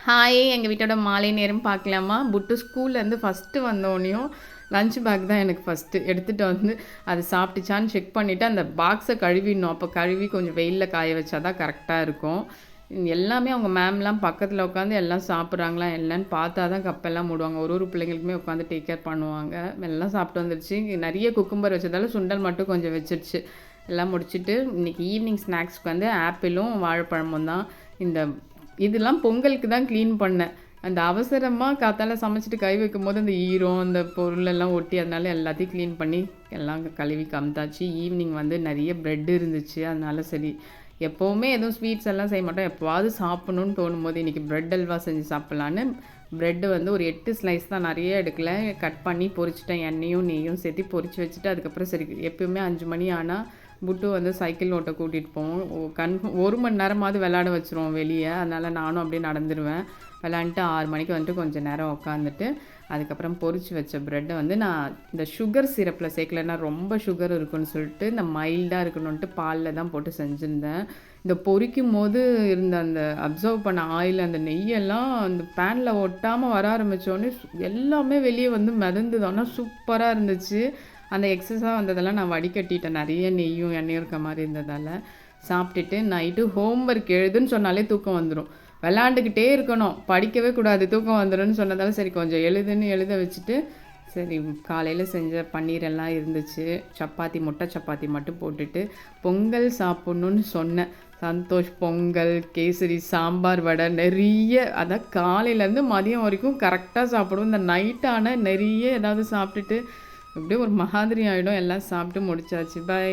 Hi, எங்கள் வீட்டோட மாலை நேரம் பார்க்கலாமா? புட்டு ஸ்கூல்லேருந்து ஃபஸ்ட்டு வந்தோடனையும் லஞ்ச் பேக் தான் எனக்கு ஃபஸ்ட்டு எடுத்துகிட்டு வந்து அது சாப்பிட்டுச்சான்னு செக் பண்ணிவிட்டு அந்த பாக்ஸை கழுவிடணும். அப்போ கழுவி கொஞ்சம் வெயிலில் காய வச்சா தான் கரெக்டாக இருக்கும். எல்லாமே அவங்க மேம்லாம் பக்கத்தில் உட்காந்து எல்லாம் சாப்பிட்றாங்களா இல்லைன்னு பார்த்தா தான் கப்பெல்லாம் மூடுவாங்க. ஒரு பிள்ளைங்களுக்குமே உட்காந்து டேக் கேர் பண்ணுவாங்க. எல்லாம் சாப்பிட்டு வந்துடுச்சு. நிறைய குக்கும்பர் வச்சதால சுண்டல் மட்டும் கொஞ்சம் வச்சிருச்சு. எல்லாம் முடிச்சுட்டு இன்றைக்கி ஈவினிங் ஸ்நாக்ஸ்க்கு வந்து ஆப்பிளும் வாழைப்பழமும் தான். இதெல்லாம் பொங்கலுக்கு தான் க்ளீன் பண்ணேன். அந்த அவசரமாக காத்தால சமைச்சிட்டு கை வைக்கும்போது அந்த ஈரம், அந்த பொருளெல்லாம் ஒட்டி அதனால எல்லாத்தையும் க்ளீன் பண்ணி எல்லாம் கழுவி கமுத்தாச்சு. ஈவினிங் வந்து நிறைய ப்ரெட் இருந்துச்சு. அதனால சரி எப்போவுமே எதுவும் ஸ்வீட்ஸ் எல்லாம் செய்ய மாட்டோம். எப்போவாவது சாப்பிட்ணுன்னு தோணும்போது இன்றைக்கி ப்ரெட் அல்வா செஞ்சு சாப்பிட்லான்னு ப்ரெட்டு வந்து ஒரு 8 ஸ்லைஸ் தான், நிறைய எடுக்கல. கட் பண்ணி பொரிச்சிட்டேன். எண்ணெயும் நெய்யும் சேர்த்து பொரிச்சு வச்சுட்டு அதுக்கப்புறம் சரி எப்பயுமே 5 மணி ஆனால் புட்டு வந்து சைக்கிள் ஓட்ட கூட்டிகிட்டு போவோம். 1 மணி நேரமாவது விளையாட வச்சுருவோம் வெளியே. அதனால் நானும் அப்படியே நடந்துடுவேன். விளாண்டுட்டு 6 மணிக்கு வந்துட்டு கொஞ்சம் நேரம் உட்காந்துட்டு அதுக்கப்புறம் பொரிச்சு வச்ச ப்ரெட்டை வந்து நான் இந்த சுகர் சிரப்பில் சேர்க்கலைன்னா ரொம்ப சுகர் இருக்குன்னு சொல்லிட்டு இந்த மைல்டாக இருக்கணுன்ட்டு பாலில் தான் போட்டு செஞ்சுருந்தேன். இந்த பொரிக்கும் போது இருந்த அந்த அப்சர்வ் பண்ண ஆயில், அந்த நெய்யெல்லாம் அந்த பேனில் ஒட்டாமல் வர ஆரம்பித்தோடனே எல்லாமே வெளியே வந்து மிதந்துது. ஆனால் சூப்பராக இருந்துச்சு. அந்த எக்ஸஸாக வந்ததெல்லாம் நான் வடிகட்டிட்டேன். நிறைய நெய்யும் எண்ணெயும் இருக்க மாதிரி இருந்ததால் சாப்பிட்டுட்டு நைட்டு ஹோம்ஒர்க் எழுதுன்னு சொன்னாலே தூக்கம் வந்துடும். விளாண்டுக்கிட்டே இருக்கணும், படிக்கவே கூடாது, தூக்கம் வந்துடும்னு சொன்னதால் சரி கொஞ்சம் எழுதுன்னு எழுத வச்சுட்டு சரி காலையில் செஞ்ச பன்னீர் எல்லாம் இருந்துச்சு. சப்பாத்தி, முட்டை சப்பாத்தி மட்டும் போட்டுட்டு பொங்கல் சாப்பிட்ணுன்னு சொன்னேன். சந்தோஷ் பொங்கல், கேசரி, சாம்பார், வடை நிறைய அதான் காலையிலேருந்து மதியம் வரைக்கும் கரெக்டாக சாப்பிடுவோம். இந்த நைட்டான நிறைய ஏதாவது சாப்பிட்டுட்டு அப்படியே ஒரு மாதிரி ஆகிடும். எல்லாம் சாப்பிட்டு முடிச்சாச்சு. பை.